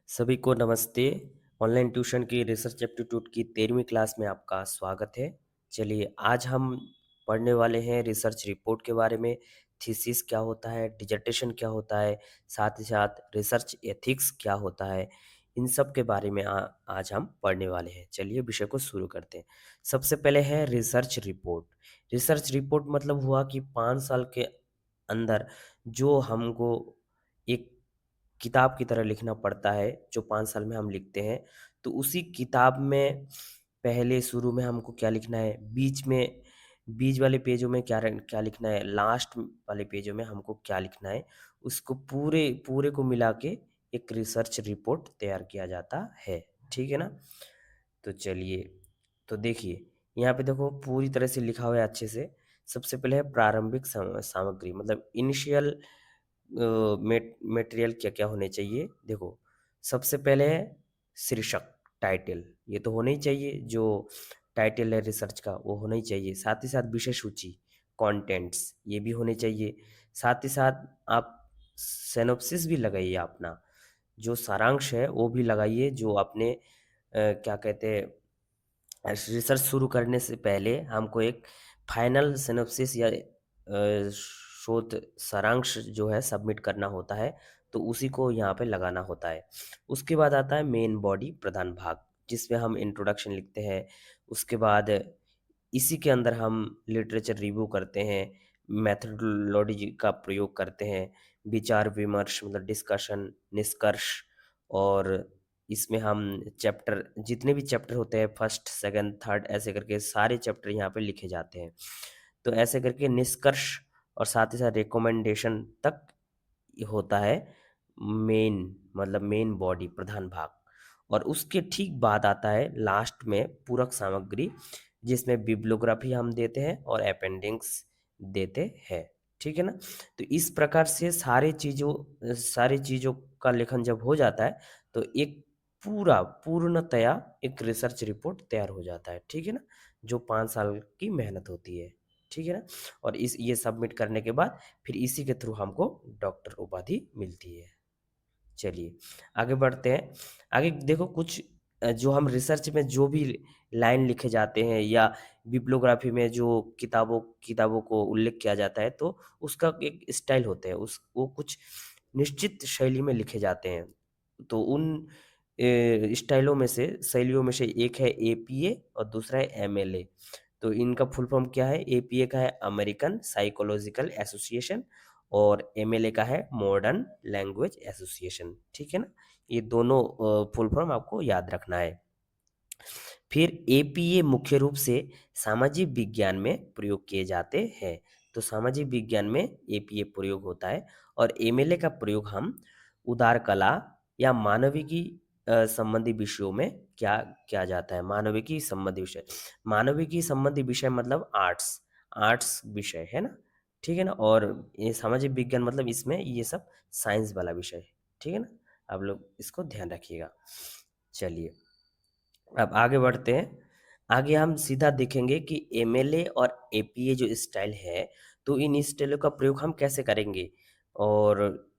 सभी को नमस्ते। ऑनलाइन ट्यूशन की रिसर्च एप्टीट्यूड की 13वीं क्लास में आपका स्वागत है। चलिए आज हम पढ़ने वाले हैं रिसर्च रिपोर्ट के बारे में। थीसिस क्या होता है, डिसर्टेशन क्या होता है, साथ ही साथ रिसर्च एथिक्स क्या होता है, इन सब के बारे में आज हम पढ़ने वाले हैं। चलिए विषय को शुरू करते हैं। सबसे पहले है रिसर्च रिपोर्ट। रिसर्च रिपोर्ट मतलब हुआ कि 5 साल के अंदर जो हमको एक किताब की तरह लिखना पड़ता है, जो 5 साल में हम लिखते हैं। तो उसी किताब में पहले शुरू में हमको क्या लिखना है, बीच वाले पेजों में क्या लिखना है, लास्ट वाले पेजों में हमको क्या लिखना है, उसको पूरे पूरे को मिला के एक रिसर्च रिपोर्ट तैयार किया जाता है। ठीक है ना? तो चलिए, तो देखिए, यहाँ पे देखो पूरी तरह से लिखा हुआ है अच्छे से। सबसे पहले है प्रारंभिक सामग्री, मतलब इनिशियल मटेरियल क्या-क्या होने चाहिए। देखो, सबसे पहले है शीर्षक, टाइटल, ये तो होना ही चाहिए। जो टाइटल है रिसर्च का वो होना ही चाहिए। साथ ही साथ विषय सूची, कंटेंट्स, ये भी होने चाहिए। साथ ही साथ आप सिनॉप्सिस भी लगाइए अपना, जो सारांश है वो भी लगाइए, जो आपने क्या कहते हैं, रिसर्च शुरू करने से पहले हमको एक फाइनल सिनॉप्सिस या शोध सारांश जो है सबमिट करना होता है, तो उसी को यहाँ पे लगाना होता है। उसके बाद आता है मेन बॉडी, प्रधान भाग, जिसमें हम इंट्रोडक्शन लिखते हैं। उसके बाद इसी के अंदर हम लिटरेचर रिव्यू करते हैं, मेथोडोलॉजी का प्रयोग करते हैं, विचार विमर्श मतलब डिस्कशन, निष्कर्ष, और इसमें हम चैप्टर, जितने भी चैप्टर होते हैं फर्स्ट, सेकंड, थर्ड, ऐसे करके सारे चैप्टर यहाँ पे लिखे जाते हैं। तो ऐसे करके निष्कर्ष और साथ ही साथ रिकमेंडेशन तक होता है मेन, मतलब मेन बॉडी, प्रधान भाग। और उसके ठीक बाद आता है लास्ट में पूरक सामग्री, जिसमें बिब्लियोग्राफी हम देते हैं और अपेंडिक्स देते हैं। ठीक है ना? तो इस प्रकार से सारी चीज़ों का लेखन जब हो जाता है, तो एक पूर्णतया एक रिसर्च रिपोर्ट तैयार हो जाता है। ठीक है ना? जो 5 साल की मेहनत होती है। ठीक है ना? और इस ये सबमिट करने के बाद फिर इसी के थ्रू हमको डॉक्टर उपाधि मिलती है। चलिए आगे बढ़ते हैं। आगे देखो कुछ जो हम रिसर्च में जो भी लाइन लिखे जाते हैं या बिब्लियोग्राफी में जो किताबों को उल्लेख किया जाता है, तो उसका एक स्टाइल होते हैं, उस वो कुछ निश्चित शैली में लिखे जाते हैं। तो उन स्टाइलों में से, शैलियों में से एक है एपीए और दूसरा है एमएलए। तो इनका फुल फॉर्म क्या है? एपीए का है अमेरिकन साइकोलॉजिकल एसोसिएशन और एमएलए का है मॉडर्न लैंग्वेज एसोसिएशन। ठीक है ना? ये दोनों फुल फॉर्म आपको याद रखना है। फिर एपीए मुख्य रूप से सामाजिक विज्ञान में प्रयोग किए जाते हैं। तो सामाजिक विज्ञान में एपीए प्रयोग होता है, और एमएलए का प्रयोग हम उदार कला या मानविकी संबंधी विषयों में क्या किया जाता है। मानविकी संबंधी विषय, मानविकी संबंधी विषय मतलब आर्ट्स, आर्ट्स विषय है ना? ठीक है ना? और ये सामाजिक विज्ञान मतलब इसमें ये सब साइंस वाला विषय है। ठीक है ना? आप लोग इसको ध्यान रखिएगा। चलिए अब आगे बढ़ते हैं। आगे हम सीधा देखेंगे कि एमएलए और एपीए जो स्टाइल है, तो इन स्टाइलों का प्रयोग हम कैसे करेंगे। और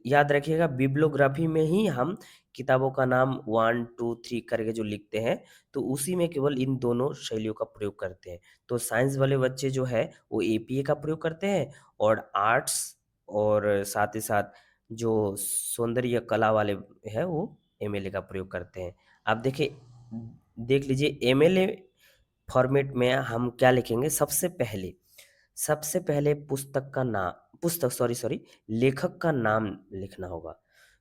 याद रखिएगा, बिब्लियोग्राफी में ही हम किताबों का नाम 1 2 3 करके जो लिखते हैं, तो उसी में केवल इन दोनों शैलियों का प्रयोग करते हैं। तो साइंस वाले बच्चे जो है वो एपीए का प्रयोग करते हैं, और आर्ट्स और साथ ही साथ जो सौंदर्य कला वाले हैं वो एमएलए का प्रयोग करते हैं। आप देखिए, देख लीजिए एमएलए फॉर्मेट में हम क्या लिखेंगे। सबसे पहले पुस्तक सॉरी सॉरी लेखक का नाम लिखना होगा।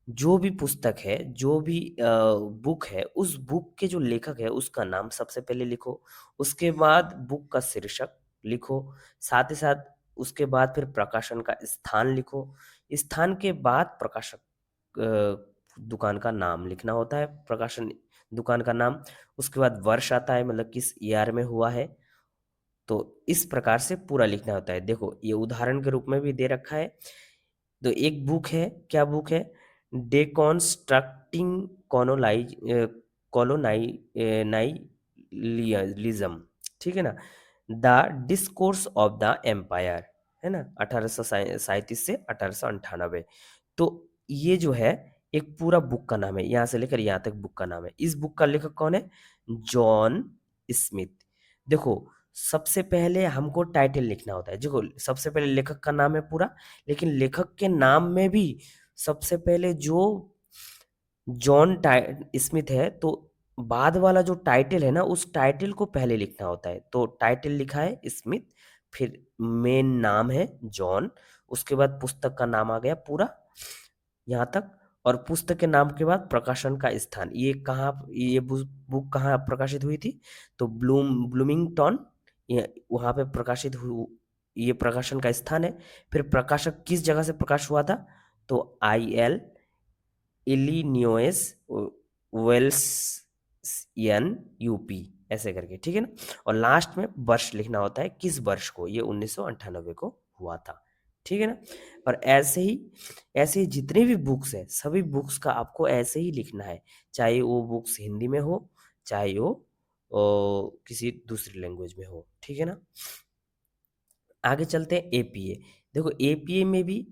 जो भी पुस्तक है, जो भी बुक है, उस बुक के जो लेखक है उसका नाम सबसे पहले लिखो। उसके बाद बुक का शीर्षक लिखो। साथ ही साथ उसके बाद फिर प्रकाशन का स्थान लिखो। स्थान के बाद प्रकाशक दुकान का नाम लिखना होता है, प्रकाशन दुकान का नाम। उसके बाद वर्ष आता है, मतलब किस ईयर में हुआ है। तो इस प्रकार से पूरा लिखना होता है। देखो ये उदाहरण के रूप में भी दे रखा है। तो एक बुक है, क्या बुक है? डेकॉन्स्ट्रक्टिंग कॉलोनाइलिज्म। ठीक है ना? The discourse of the empire, है ना? 1837 से 1898। तो ये जो है एक पूरा बुक का नाम है, यहाँ से लेकर यहाँ तक बुक का नाम है। इस बुक का लेखक कौन है? John Smith. देखो, सबसे पहले हमको टाइटल लिखना होता है। देखो, सबसे पहले लेखक का नाम है पूरा, लेकिन लेखक के नाम में भी सबसे पहले जो जॉन स्मिथ है, तो बाद वाला जो टाइटल है ना, उस टाइटल को पहले लिखना होता है। तो टाइटल लिखा है स्मिथ, फिर मेन नाम है जॉन, उसके बाद पुस्तक का नाम आ गया पूरा यहाँ तक, और पुस्तक के नाम के बाद प्रकाशन का स्थान। ये कहाँ, ये बुक कहाँ प्रकाशित हुई थी? तो ब्लूमिंगटन, ये वहाँ पे प्रकाशित हुई। ये प्रकाशन का स्थान है। फिर प्रकाशक किस जगह से प्रकाश हुआ था? तो IL इलिनियोस वेल्सियन यूपी, ऐसे करके, ठीक है ना। और लास्ट में वर्ष लिखना होता है, किस वर्ष को, ये 1998 को हुआ था, ठीक है ना। और ऐसे ही जितने भी बुक्स हैं, सभी बुक्स का आपको ऐसे ही लिखना है, चाहे वो बुक्स हिंदी में हो, चाहे वो किसी दूसरी लैंग्वेज में हो, ठीक है ना। आगे चलते हैं APA। देखो, APA में भी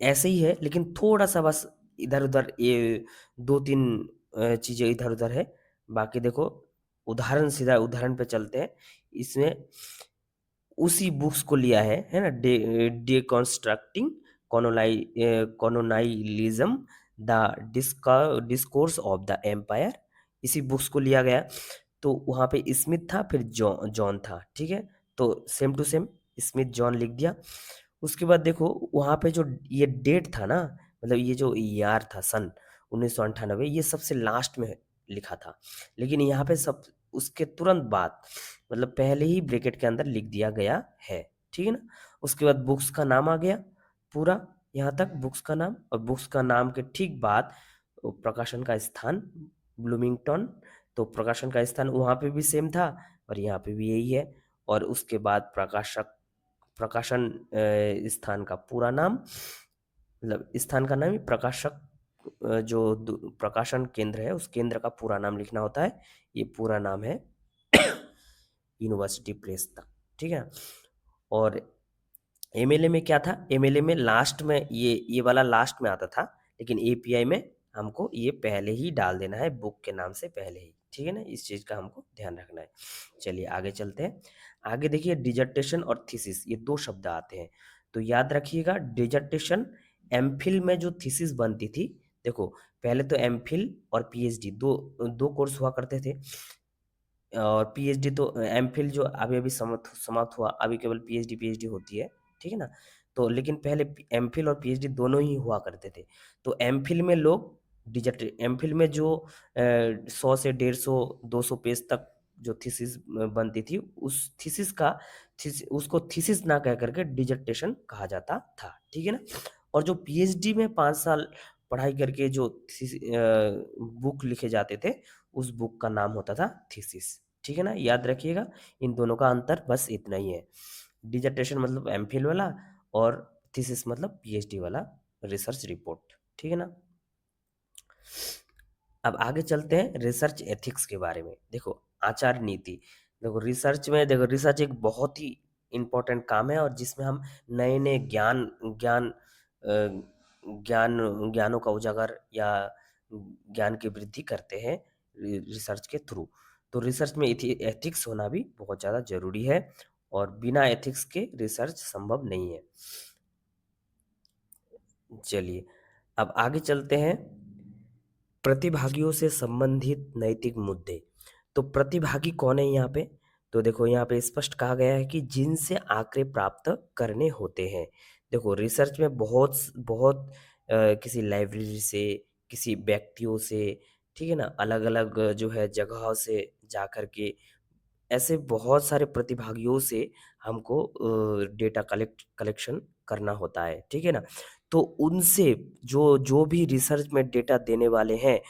ऐसे ही है, लेकिन थोड़ा सा बस इधर उधर, ये दो तीन चीजें इधर उधर है। बाकी देखो, सीधा उदाहरण पे चलते हैं। इसमें उसी बुक्स को लिया है ना, deconstructing colonialism, the discourse of the empire, इसी बुक्स को लिया गया। तो वहाँ पे स्मिथ था, फिर जॉन था, ठीक है। तो same to same Smith John लिख दिया। उसके बाद देखो, वहाँ पे जो ये डेट था ना, मतलब ये जो ईयर था, सन 1998, ये सबसे लास्ट में लिखा था। लेकिन यहाँ पे सब उसके तुरंत बाद, मतलब पहले ही ब्रैकेट के अंदर लिख दिया गया है, ठीक है ना। उसके बाद बुक्स का नाम आ गया पूरा, यहाँ तक बुक्स का नाम, और बुक्स का नाम के ठीक बाद प्रकाशन का स्थान ब्लूमिंगटन। तो प्रकाशन का स्थान वहाँ पे भी सेम था, और यहाँ पे भी यही है। और उसके बाद प्रकाशन स्थान का पूरा नाम, मतलब स्थान का नाम ही प्रकाशक, जो प्रकाशन केंद्र है, उस केंद्र का पूरा नाम लिखना होता है। ये पूरा नाम है यूनिवर्सिटी प्रेस तक, ठीक है। और MLA में क्या था? MLA में लास्ट में ये वाला लास्ट में आता था, लेकिन API में हमको ये पहले ही डाल देना है, बुक के नाम से पहले ही, ठीक है ना। इस चीज़ का हमको ध्यान रखना है। चलिए आगे चलते हैं। आगे देखिए, डिजर्टेशन और थीसिस, ये दो शब्द आते हैं। तो याद रखिएगा, डिजर्टेशन एमफिल में जो थीसिस बनती थी। देखो, पहले तो एमफिल और PhD दो दो कोर्स हुआ करते थे, और PhD तो एमफिल जो अभी अभी समाप्त हुआ, अभी केवल PhD होती है, ठीक है ना। तो लेकिन पहले एमफिल और PhD दोनों ही हुआ करते थे। तो एमफिल में लोग एमफिल में जो 100 से 150 200 पेज तक जो थीसिस बनती थी, उस थीसिस का उसको थीसिस ना कह करके डिजर्टेशन कहा जाता था, ठीक है ना। और जो PhD में 5 साल पढ़ाई करके जो बुक लिखे जाते थे, उस बुक का नाम होता था थीसिस, ठीक है ना। याद रखिएगा, इन दोनों का अंतर बस इतना ही है। डिजर्टेशन मतलब एमफिल वाला, और थीसिस मतलब PhD वाला रिसर्च रिपोर्ट, ठीक है ना। अब आगे चलते हैं रिसर्च एथिक्स के बारे में। देखो, आचार नीति। देखो, रिसर्च एक बहुत ही इम्पोर्टेंट काम है, और जिसमें हम नए नए ज्ञान ज्ञान अ, ज्ञानों का उजागर या ज्ञान की वृद्धि करते हैं रिसर्च के थ्रू। तो रिसर्च में एथिक्स होना भी बहुत ज़्यादा जरूरी है, और बिना एथिक्स के रिसर्च संभव नहीं है। चलिए, अब आगे चलते हैं, प्रतिभागियों से संबंधित नैतिक मुद्दे। तो प्रतिभागी कौन है यहाँ पे? तो देखो, यहाँ पे स्पष्ट कहा गया है कि जिनसे आंकड़े प्राप्त करने होते हैं। देखो, रिसर्च में बहुत बहुत किसी लाइब्रेरी से, किसी व्यक्तियों से, ठीक है ना, अलग अलग जो है जगहों से जा कर के, ऐसे बहुत सारे प्रतिभागियों से हमको डेटा कलेक्शन करना होता है, ठीक है ना। तो उनसे, जो जो भी रिसर्च में डेटा देने वाले हैं,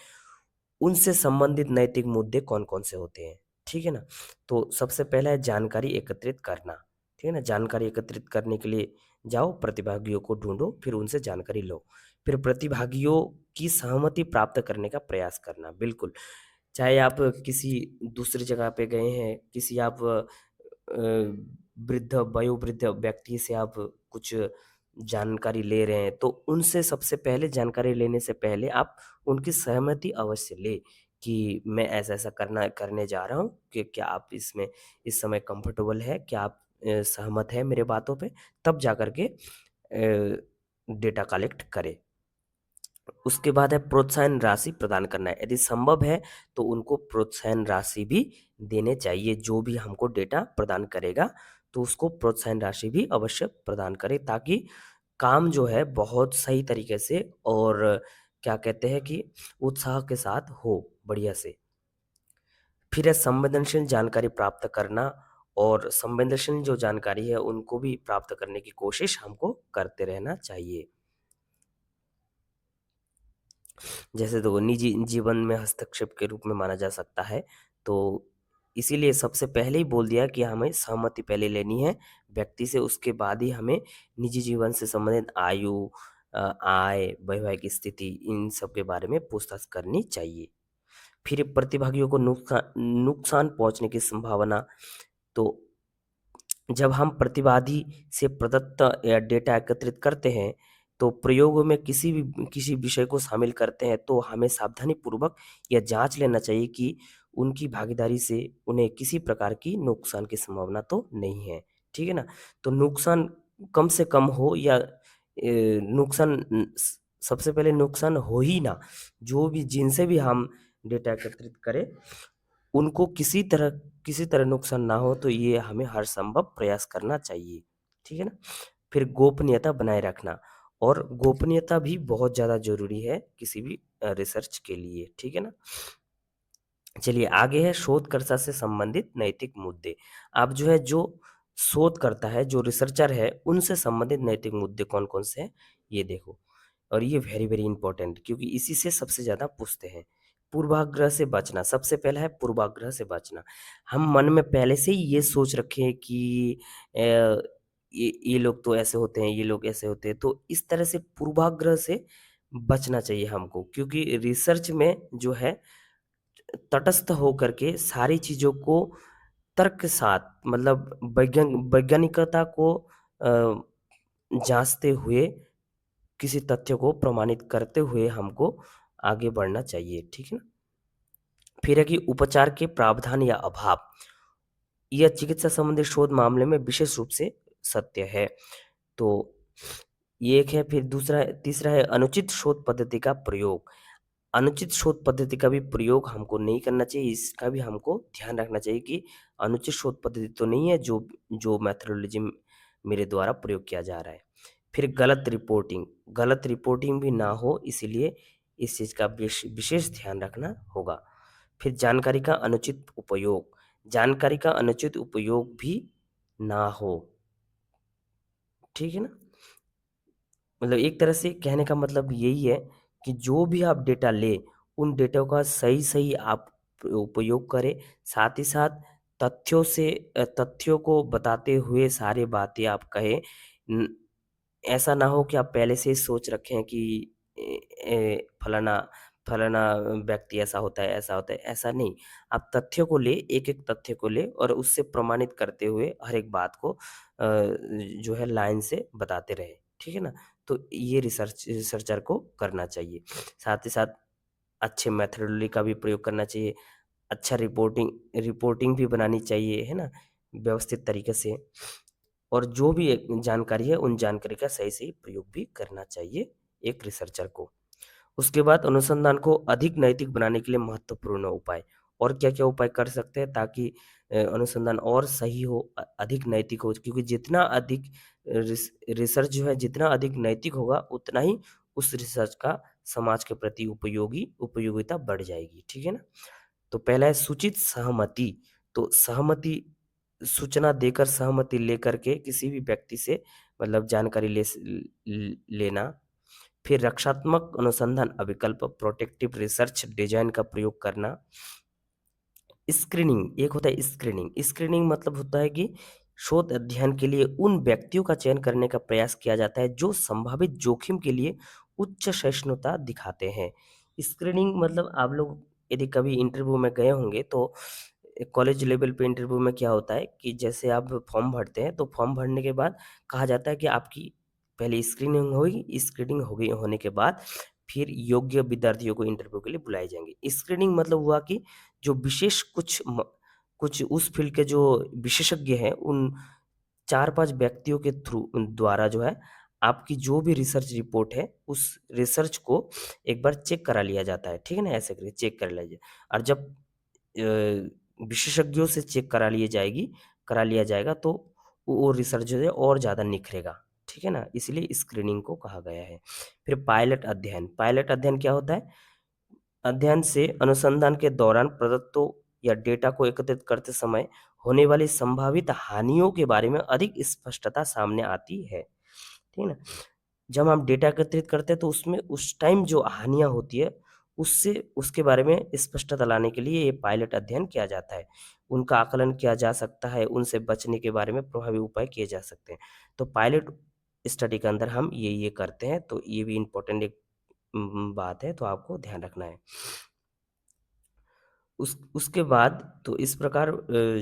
उनसे संबंधित नैतिक मुद्दे कौन-कौन से होते हैं, ठीक है ना? तो सबसे पहला है जानकारी एकत्रित करना, ठीक है ना? जानकारी एकत्रित करने के लिए जाओ, प्रतिभागियों को ढूँढो, फिर उनसे जानकारी लो। फिर प्रतिभागियों की सहमति प्राप्त करने का प्रयास करना, बिल्कुल। चाहे आप किसी दूसरी जगह पे गए हैं, किसी आप वयोवृद्ध व्यक्ति से आप कुछ जानकारी ले रहे हैं, तो उनसे सबसे पहले जानकारी लेने से पहले आप उनकी सहमति अवश्य लें कि मैं ऐसा-ऐसा करने जा रहा हूँ, कि क्या आप इसमें इस समय कंफर्टेबल है? क्या आप सहमत हैं मेरे बातों पे? तब जाकर के डेटा कलेक्ट करें। उसके बाद है प्रोत्साहन राशि प्रदान करना है। यदि संभव है तो उनको प्रोत्साहन राशि भी देने चाहिए। जो भी हमको डेटा प्रदान करेगा, तो उसको प्रोत्साहन राशि भी अवश्य प्रदान करें, ताकि काम जो है बहुत सही तरीके से और क्या कहते हैं कि उत्साह के साथ हो बढ़िया से। फिर है संवेदनशील जानकारी प्राप्त करना, और संवेदनशील जो जानकारी है उनको भी प्राप्त करने की कोशिश हमको करते रहना चाहिए। जैसे देखो, निजी जीवन में हस्तक्षेप के रूप में माना जा सकता है, तो इसीलिए सबसे पहले ही बोल दिया कि हमें सहमति पहले लेनी है व्यक्ति से, उसके बाद ही हमें निजी जीवन से संबंधित आयु, आय, वैवाहिक स्थिति, इन सब के बारे में पूछताछ करनी चाहिए। फिर प्रतिभागियों को नुकसान पहुंचने की संभावना, तो जब हम प्रतिवादी से प्रदत्त या डेटा एकत्रित करते हैं, तो प्रयोगों में किसी विषय को शामिल करते हैं, तो हमें सावधानीपूर्वक यह जाँच लेना चाहिए कि उनकी भागीदारी से उन्हें किसी प्रकार की नुकसान की संभावना तो नहीं है। ठीक है ना? तो नुकसान कम से कम हो, या नुकसान सबसे पहले नुकसान हो ही ना। जो भी जिनसे भी हम डेटा एकत्रित करें, उनको किसी तरह नुकसान ना हो, तो ये हमें हर संभव प्रयास करना चाहिए। ठीक है ना? फिर गोपनीयता बनाए रखना, और गोपनीयता भी बहुत ज़्यादा ज़रूरी है किसी भी रिसर्च के लिए। ठीक है ना? चलिए आगे है शोधकर्ता से संबंधित नैतिक मुद्दे। अब जो है, जो शोधकर्ता है, जो रिसर्चर है, उनसे संबंधित नैतिक मुद्दे कौन-कौन से हैं, ये देखो। और ये वेरी वेरी इंपॉर्टेंट, क्योंकि इसी से सबसे ज़्यादा पूछते हैं। पूर्वाग्रह से बचना, सबसे पहला है पूर्वाग्रह से बचना। हम मन में पहले से ही ये सोच रखें कि ये लोग तो ऐसे होते हैं, ये लोग ऐसे होते हैं, तो इस तरह से पूर्वाग्रह से बचना चाहिए हमको, क्योंकि रिसर्च में जो है तटस्थ होकर के सारी चीज़ों को तर्क के साथ, मतलब वैज्ञानिकता को जाँचते हुए, किसी तथ्य को प्रमाणित करते हुए हमको आगे बढ़ना चाहिए। ठीक है ना? फिर है कि उपचार के प्रावधान या अभाव, यह चिकित्सा संबंधी शोध मामले में विशेष रूप से सत्य है। तो ये एक है, फिर दूसरा है, तीसरा है अनुचित शोध पद्धति का प्रयोग। अनुचित शोध पद्धति का भी प्रयोग हमको नहीं करना चाहिए, इसका भी हमको ध्यान रखना चाहिए कि अनुचित शोध पद्धति तो नहीं है जो जो मेथोडोलॉजी मेरे द्वारा प्रयोग किया जा रहा है। फिर गलत रिपोर्टिंग भी ना हो, इसीलिए इस चीज़ का विशेष ध्यान रखना होगा। फिर जानकारी का अनुचित उपयोग भी ना हो। ठीक है ना? मतलब एक तरह से कहने का मतलब यही है कि जो भी आप डेटा लें, उन डेटा का सही-सही आप उपयोग करें। साथ ही साथ तथ्यों को बताते हुए सारी बातें आप कहें। न ऐसा ना हो कि आप पहले से ही सोच रखें कि फलाना फलाना व्यक्ति ऐसा होता है, ऐसा होता है, ऐसा नहीं। आप तथ्यों को लें, एक-एक तथ्य को लें, और उससे प्रमाणित करते हुए हर एक बात को जो है लाइन से बताते रहें। ठीक है ना? तो ये रिसर्चर को करना चाहिए। साथ ही साथ अच्छे मेथोडोलॉजी का भी प्रयोग करना चाहिए। अच्छा रिपोर्टिंग भी बनानी चाहिए, है ना? व्यवस्थित तरीके से। और जो भी एक जानकारी है, उन जानकारी का सही-सही प्रयोग भी करना चाहिए एक रिसर्चर को। उसके बाद अनुसंधान को अधिक नैतिक बनाने के लिए महत्वपूर्ण उपाय, और क्या-क्या उपाय कर सकते हैं ताकि अनुसंधान और सही हो, अधिक नैतिक हो, क्योंकि जितना अधिक रिसर्च जो है जितना अधिक नैतिक होगा, उतना ही उस रिसर्च का समाज के प्रति उपयोगिता बढ़ जाएगी। ठीक है ना? तो पहला है सूचित सहमति। तो सहमति, सूचना देकर सहमति लेकर के किसी भी व्यक्ति से, मतलब जानकारी लेना। फिर रक्षात्मक अनुसंधान अभिकल्प, प्रोटेक्टिव रिसर्च डिजाइन का प्रयोग करना। स्क्रीनिंग, एक होता है स्क्रीनिंग। स्क्रीनिंग मतलब होता है कि शोध अध्ययन के लिए उन व्यक्तियों का चयन करने का प्रयास किया जाता है जो संभावित जोखिम के लिए उच्च सहिष्णुता दिखाते हैं। स्क्रीनिंग मतलब, आप लोग यदि कभी इंटरव्यू में गए होंगे, तो कॉलेज लेवल पे इंटरव्यू में क्या होता है कि जैसे आप फॉर्म भरते हैं, तो फॉर्म भरने के बाद कहा जाता है कि आपकी पहले स्क्रीनिंग होगी, स्क्रीनिंग हो गई होने के बाद फिर योग्य विद्यार्थियों को इंटरव्यू के लिए बुलाए जाएँगे। स्क्रीनिंग मतलब हुआ कि जो विशेष कुछ उस फ़ील्ड के जो विशेषज्ञ हैं, उन 4-5 व्यक्तियों के थ्रू द्वारा जो है, आपकी जो भी रिसर्च रिपोर्ट है, उस रिसर्च को एक बार चेक करा लिया जाता है, ठीक है ना? ऐसे करके चेक कर लीजिए और जब विशेषज्ञों से चेक करा लिया जाएगा तो वो रिसर्च जो है और ज़्यादा निखरेगा, ठीक है ना? इसलिए स्क्रीनिंग को कहा गया है। फिर पायलट अध्ययन क्या होता है? अध्ययन से अनुसंधान के दौरान प्रदत्तों या डेटा को एकत्रित करते समय होने वाली संभावित हानियों के बारे में अधिक स्पष्टता सामने आती है, ठीक है ना? जब हम डेटा एकत्रित करते हैं तो उसमें उस टाइम जो हानियाँ होती है, उससे उसके बारे में स्पष्टता लाने के लिए ये पायलट अध्ययन किया जाता है। उनका आकलन किया जा सकता है, उनसे बचने के बारे में प्रभावी उपाय किए जा सकते हैं। तो पायलट स्टडी के अंदर हम ये करते हैं, तो ये भी इम्पोर्टेंट एक बात है, तो आपको ध्यान रखना है। उसके बाद तो इस प्रकार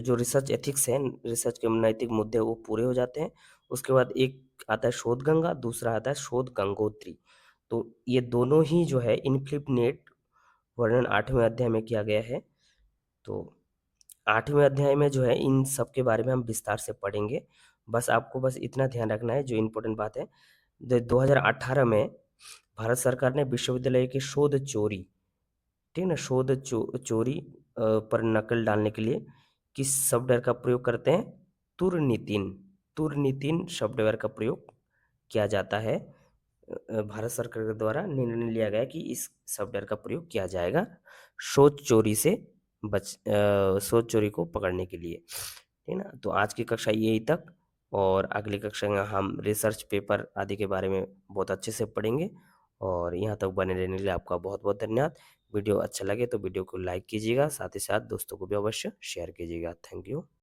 जो रिसर्च एथिक्स है, रिसर्च के नैतिक मुद्दे वो पूरे हो जाते हैं। उसके बाद एक आता है शोध गंगा, दूसरा आता है शोध गंगोत्री। तो ये दोनों ही जो है इनफिनिट नेट वर्णन 8वें अध्याय में किया गया है। तो 8वें अध्याय में जो है इन सब के बारे में हम विस्तार से पढ़ेंगे। बस आपको बस इतना ध्यान रखना है जो इम्पोर्टेंट बात है। 2018 में भारत सरकार ने विश्वविद्यालय की शोध चोरी, ठीक है ना? शोध चोरी पर नकल डालने के लिए किस सॉफ्टवेयर का प्रयोग करते हैं? तुरनितिन। तुरनितिन सॉफ्टवेयर का प्रयोग किया जाता है। भारत सरकार के द्वारा निर्णय लिया गया कि इस सॉफ्टवेयर का प्रयोग किया जाएगा शोध चोरी को पकड़ने के लिए, ठीक है ना? तो आज की कक्षा यही तक और अगली कक्षा में हम रिसर्च पेपर आदि के बारे में बहुत अच्छे से पढ़ेंगे और यहाँ तक बने रहने के लिए आपका बहुत-बहुत धन्यवाद। वीडियो अच्छा लगे तो वीडियो को लाइक कीजिएगा, साथ ही साथ दोस्तों को भी अवश्य शेयर कीजिएगा। Thank you.